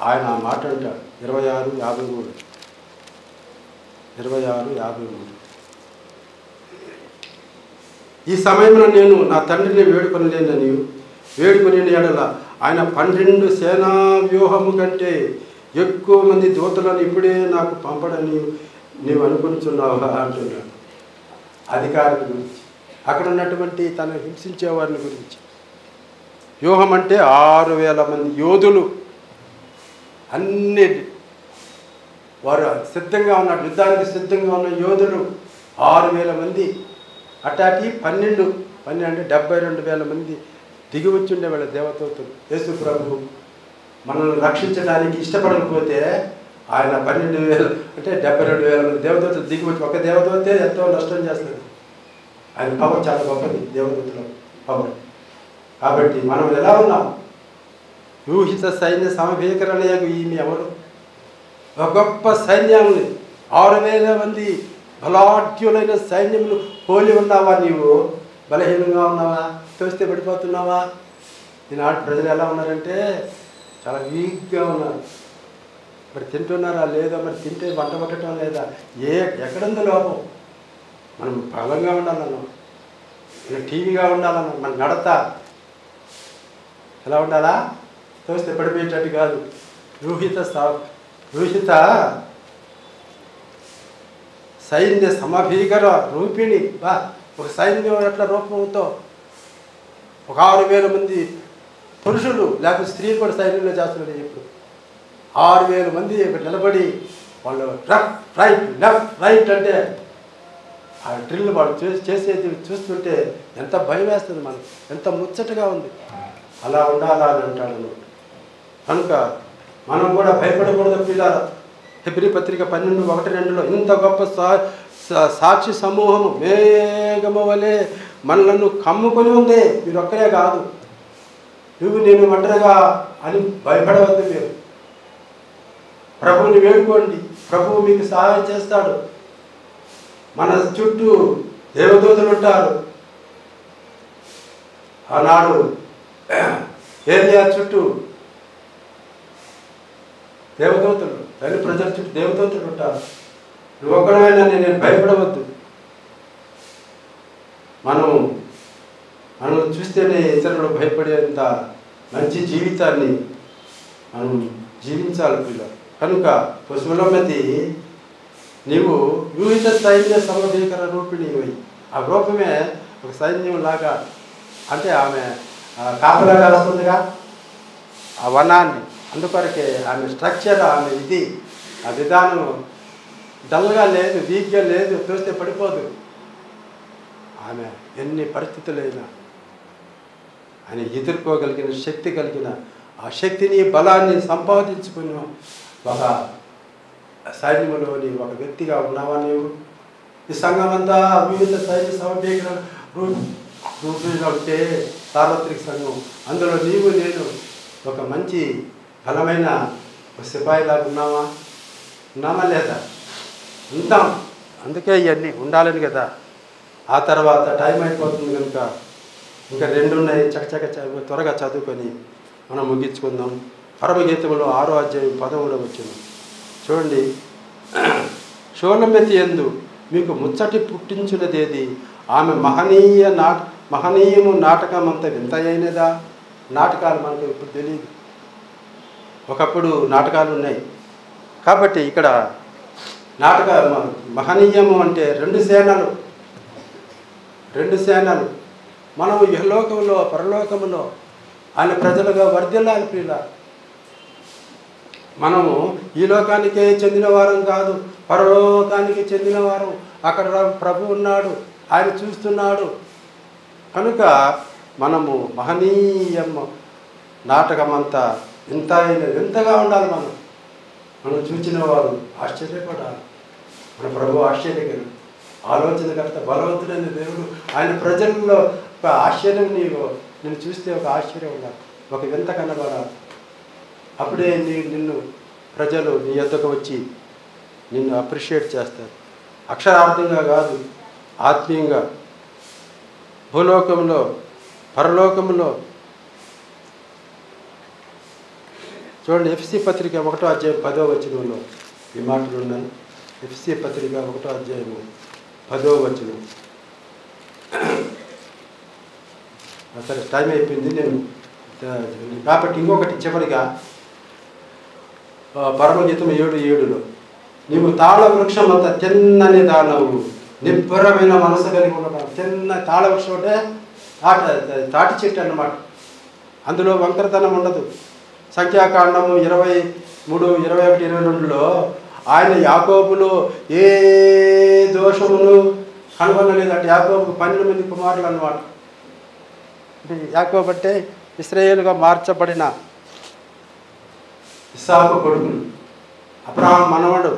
ఆయన మాట అంటాడు 26:53 ఈ సమయంలో నేను నా తండ్రిని వేడుకొని ఎడల ఆయన 12 సేనా వ్యూహము కంటే ఎక్కువ మంది దూతలను ఇప్పుడే నాకు పంపడని నీవు అనుకుంటున్నావా అంటున్నాడు. అధికారుల గురించి, అక్కడ ఉన్నటువంటి తను హింసించే వారిని గురించి. వ్యూహం అంటే 6,000 మంది యోధులు, అన్ని వారు సిద్ధంగా ఉన్నారు, యుద్ధానికి సిద్ధంగా ఉన్న యోధులు 6,000 మంది. అటాకి 12 అంటే 72,000 మంది దిగి వచ్చి ఉండేవాళ్ళ దేవదూతలు. యేసు ప్రభు మనల్ని రక్షించడానికి ఇష్టపడకపోతే ఆయన 12,000 అంటే 72,000 మంది దేవదూతలు దిగి వచ్చి, ఒక దేవదూతే ఎంతో నష్టం చేస్తుంది. ఆయన పవర్ చాలా గొప్పది, దేవదూతల పవర్. కాబట్టి మనం ఎలా ఉన్నాం? వ్యూహిత సైన్య సమభీకరణకు ఈమె ఎవరు? ఒక గొప్ప సైన్యాన్ని 6,000 మంది బలాఢ్యులైన సైన్యములు పోలి ఉన్నావా? నీవు బలహీనంగా ఉన్నావా? తోస్తే పడిపోతున్నావా? ఈనాడు ప్రజలు ఎలా ఉన్నారంటే చాలా వీక్గా ఉన్నారు. మరి తింటున్నారా లేదా? మరి తింటే వంట పట్టడం లేదా? ఎక్కడుందో లోపం? మనం బలంగా ఉండాలన్నాం, మనం టీవీగా ఉండాలన్నాం. మన నడత ఎలా ఉండాలా? తోస్తే పడిపోయేటట్టు కాదు. వ్యూహిత సైన్య సమభీకర రూపిణి. ఒక సైన్యం ఎట్లా రూపంతో ఒక 6,000 మంది పురుషులు లేకపోతే స్త్రీలు కూడా సైన్యంలో చేస్తున్నారు. ఇప్పుడు 6,000 మంది నిలబడి వాళ్ళు లెఫ్ట్ రైట్ అంటే ఆ డ్రిల్ వాళ్ళు చేసేది చూస్తుంటే ఎంత భయం వేస్తుంది మనకు, ఎంత ముచ్చటగా ఉంది. అలా ఉండాలా అని అంటాడు అన్నమాట. కనుక మనం కూడా భయపడకూడదు పిల్లలు. హెబ్రీ పత్రిక 12:1-2 ఇంత గొప్ప సాక్షి సమూహము మేఘము వలె మనలను కమ్ముకొని ఉంది. మీరు ఒక్కరే కాదు, నేను ఒంటరిగా అని భయపడవద్దు. మీరు ప్రభువుని వేడుకోండి, ప్రభువు మీకు సహాయం చేస్తాడు. మన చుట్టూ దేవదూతలు ఉంటారు. ఆనాడు ఏలియా చుట్టూ దేవదూతలు, తల్లి ప్రజల చుట్టూ దేవదూతలు ఉంటారు. నువ్వు ఒక్కడైనా నేను భయపడవద్దు. మనం చూస్తేనే ఇతరులు భయపడేంత మంచి జీవితాన్ని మనం జీవించాలి పిల్లలు. కనుక సులోమతి నీవు వ్యూహిత సైన్య సమభీకర రూపిణి. ఆ రూపమే ఒక సైన్యం లాగా, అంటే ఆమె కాపలాగా వస్తుందిగా ఆ వనాన్ని. అందుకొరకే ఆమె స్ట్రక్చర్, ఆమె ఇది, ఆ విధానం డల్గా లేదు, వీక్గా లేదు, చూస్తే పడిపోదు. ఆమె ఎన్ని పరిస్థితులైనా ఆయన ఎదుర్కోగలిగిన శక్తి కలిగిన, ఆ శక్తిని బలాన్ని సంపాదించుకుని ఒక సైన్యంలోని ఒక వ్యక్తిగా ఉన్నావా నీవు? ఈ సంఘం అంతా వివిధ సైన్య సమభీకరణ రూపంలో ఉంటే సార్వత్రిక సంఘం, అందులో నీవు నేను ఒక మంచి బలమైన ఒక సిపాయిలాగా ఉన్నామా లేదా? ఉంటాం. అందుకే ఇవన్నీ ఉండాలని కదా. ఆ తర్వాత టైం అయిపోతుంది కనుక ఇంకా 2 ఉన్నాయి, చకచక త్వరగా చదువుకొని మనం ముగించుకుందాం. పరమగీతంలో 6వ అధ్యాయం 11వ వచనం చూడండి. షోలమెతి యందు మీకు ముచ్చటి పుట్టించున్నదేది? ఆమె మహనీయము నాటకం అంత వింత అయినదా? నాటకాలు మనకు ఇప్పుడు తెలియదు, ఒకప్పుడు నాటకాలు ఉన్నాయి. కాబట్టి ఇక్కడ మహనీయము అంటే 2 సేనలు మనము ఇహలోకంలో పరలోకములో ఆయన ప్రజలుగా వర్ధిల్లాలి ప్రియుల. మనము ఈ లోకానికే చెందిన వారం కాదు, పరలోకానికి చెందిన వారం. అక్కడ ప్రభు ఉన్నాడు, ఆయన చూస్తున్నాడు. కనుక మనము మహనీయం నాటకం అంతా వింతగా ఉండాలి. మనం చూచిన వారు ఆశ్చర్యపడాలి. మన ప్రభు ఆశ్చర్యకరుడు, ఆలోచనకర్త, బలవంతుడైన దేవుడు. ఆయన ప్రజల్లో ఒక ఆశ్చర్యం, నేను చూస్తే ఒక ఆశ్చర్యం ఉండాలి, ఒక వింత కనబడాలి. అప్పుడే నిన్ను ప్రజలు నీ యొద్దకు వచ్చి నిన్ను అప్రిషియేట్ చేస్తారు. అక్షరార్థంగా కాదు, ఆత్మీయంగా. భూలోకంలో, పరలోకంలో. చూడండి, ఎఫ్ఎస్సీ పత్రిక 1వ అధ్యాయం 10వ వచనంలో ఈ మాటలు ఉన్నాయి. ఎఫ్ఎస్సీ పత్రిక 1వ అధ్యాయం 10వ వచనం. సరే, టైం అయిపోయింది. నేను కాబట్టి ఇంకొకటి చివరిగా పరమగీతం 7:7లో, నీవు తాళ వృక్షం అంత తిన్నని దానవు, నిబ్బరమైన మనసు కలిగి ఉండడం. తిన్న తాళ వృక్షం అంటే తాటి చెట్టు అన్నమాట. అందులో వంకరతనం ఉండదు. సంఖ్యాకాండము 23:21-22లో ఆయన యాకోబులో ఏ దోషమును కనుగొనలేదు. అంటే యాకోబుకు 12 మంది కుమారులు అన్నమాట. యాకోబు అంటే ఇశ్రాయేలుగా మార్చబడిన ఇస్సాకు కొడుకులు, అబ్రహాము మనవడు.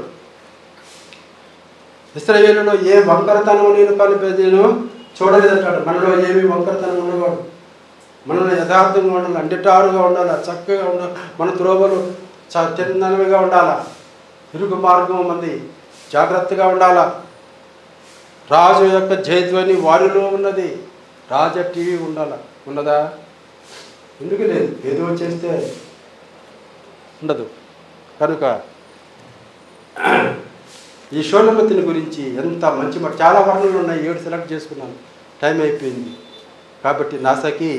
ఇశ్రాయేలులో ఏ వంకరతనం నేను చూడలేదంటాడు. మనలో ఏమి వంకరతనం ఉండేవాడు. మనలో యథార్థంగా ఉండాలి, అండిటారుగా ఉండాలి, చక్కగా ఉండాలి. మన త్రోవలు తిన్నవిగా ఉండాలా, ఇరుగు మార్గం మంది జాగ్రత్తగా ఉండాలా. రాజు యొక్క జయధ్వని వారిలో ఉన్నది. రాజ టీవీ ఉండాలా, ఉన్నదా? ఎందుకు లేదు, ఏదో చేస్తే ఉండదు. కనుక ఈ షోలమతిని గురించి ఎంత మంచి మాట, చాలా వర్ణనలు ఉన్నాయి. 7 సెలెక్ట్ చేసుకున్నాను, టైం అయిపోయింది. కాబట్టి నాసకి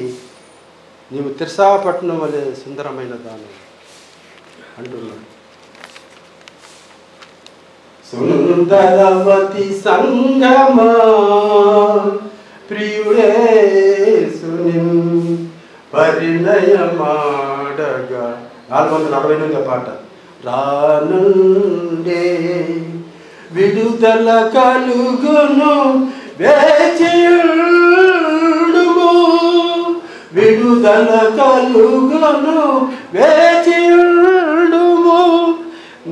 నీవు తిర్సాపట్నం వలె సుందరమైన దాని అంటున్నాడు. సుందరవతి సంగమా ప్రియుడే సునిన్ పరిణయమాడగా 448వ పాట. రానుండే విడుదల కలుగును వేచియుండుము, విడుదల కలుగును వేచియుండుము,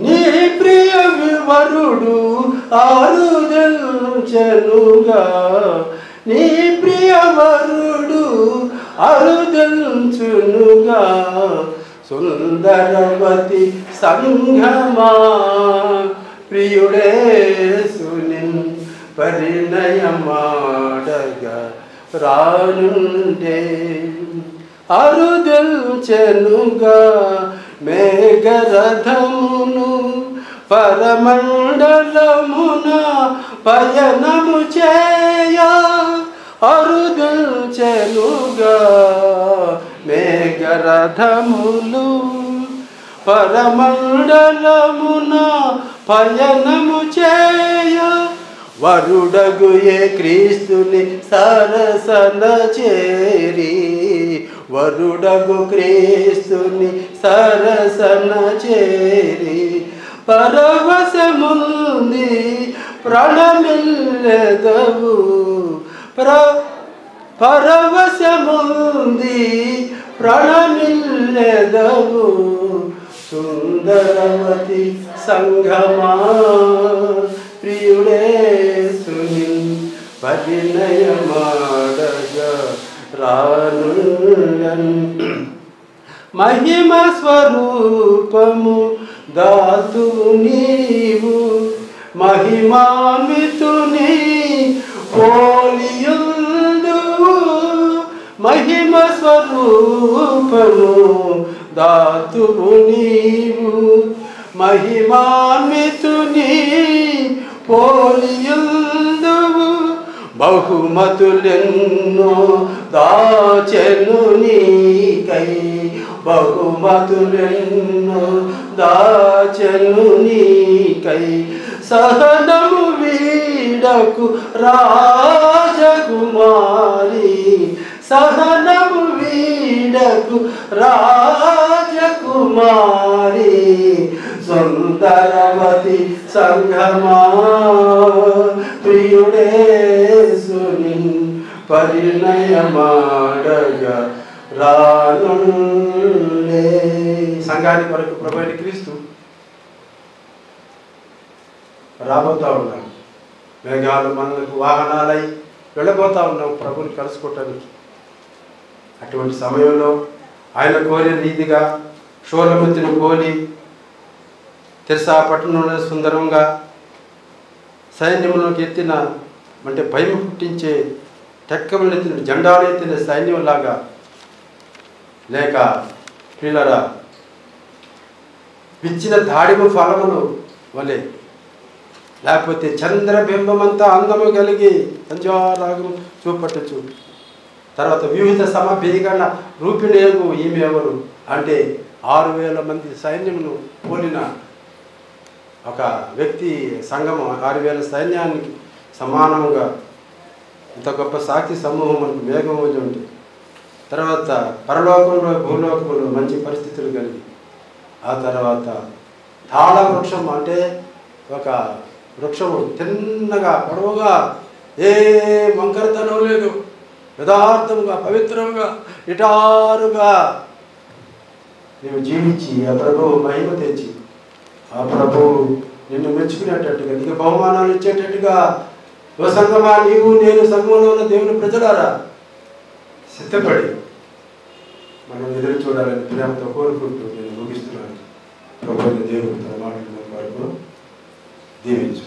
నీ ప్రియ వివరుడు అరుదెల్చెనుగా, నీ ప్రియవరుడు అరుదెల్చునుగా. సుందరవతి సంఘమా ప్రియుడే సునిన్ పరిణయమాడగా, రానుండే అరుదెల్చెనుగా, మేఘరథమును పరమండలమున పయనము చేయ అరుదెల్చెనుగా, మేఘరథములు పరమండలమున పయనము చేయ, వరుడగు ఏ క్రీస్తుని సరసన చేరి, వరుడగు క్రీస్తుని సరసన చేరి, పరవశముంది ప్రణమిల్లెదవు, పరవశముంది ప్రణమిల్లెదవు. సుందరవతి సంఘమా ప్రియుడే సునిన్ పరిణయమాడగా, రానుండన్ మహిమ స్వరూపము దాతువు నీవు, మహిమాన్వితుని పోలియుందువు, మహిమ స్వరూపము దాతువు నీవు, మహిమాన్వితుని పోలియుందువు, బహుమతులెన్నో దాచెను నీకై, బహుమతులెన్నో దాచెను నీకై, సహనము వీడకు రాజకుమారి, సహనము వీడకు రాజకుమారి. సుందరవతి సంఘమా ప్రియుడే సునిన్ పరిణయమాడగా, రానుండే. సంఘానికి వరకు ప్రభు అయిన క్రీస్తు రాబోతా ఉన్నాం. మేఘాలు మనకు వాహనాలై వెళ్ళబోతా ఉన్నాం ప్రభుని కలుసుకోవటానికి. అటువంటి సమయంలో ఆయన కోరిన రీతిగా షోలముతిని పోలి తెర్సా పట్టణంలో సుందరంగా సైన్యంలోకి ఎత్తిన అంటే భయం పుట్టించే టెక్కములు ఎత్తిన జెండాలు ఎత్తిన సైన్యంలాగా, లేక పిల్లరా విచ్చిన దాడిమ ఫలములు వలె, లేకపోతే చంద్రబింబమంతా అందము కలిగి సంధ్యారాగం చూపట్టచ్చు. తర్వాత వివిధ సమభీకరణ రూపిణేగు ఈమె ఎవరు అంటే 6,000 మంది సైన్యమును పోలిన ఒక వ్యక్తి సంఘము 6,000 సైన్యానికి సమానంగా ఇంత గొప్ప సాక్షి సమూహం మనకు మేఘం ఉంది. తర్వాత పరలోకంలో భూలోకంలో మంచి పరిస్థితులు కలిగి, ఆ తర్వాత తాళ వృక్షం అంటే ఒక వృక్షము తిన్నగా పొడవుగా ఏ వంకరతనం లేదు, యథార్థంగా పవిత్రంగా నిటారుగా నీవు జీవించి ఆ ప్రభువు మహిమ తెచ్చి ఆ ప్రభువు నిన్ను మెచ్చుకునేటట్టుగా నీకు బహుమానాలు ఇచ్చేటట్టుగా ఓ సంఘమా నీవు నేను సంఘంలో ఉన్న దేవుని ప్రజలారా సిద్ధపడి మనం ఎదురు చూడాలని ప్రేమతో కోరుకుంటూ నేను ముగిస్తున్నాను. ప్రభువైన దేవుడు తన మాటలను వరకు దీవించు.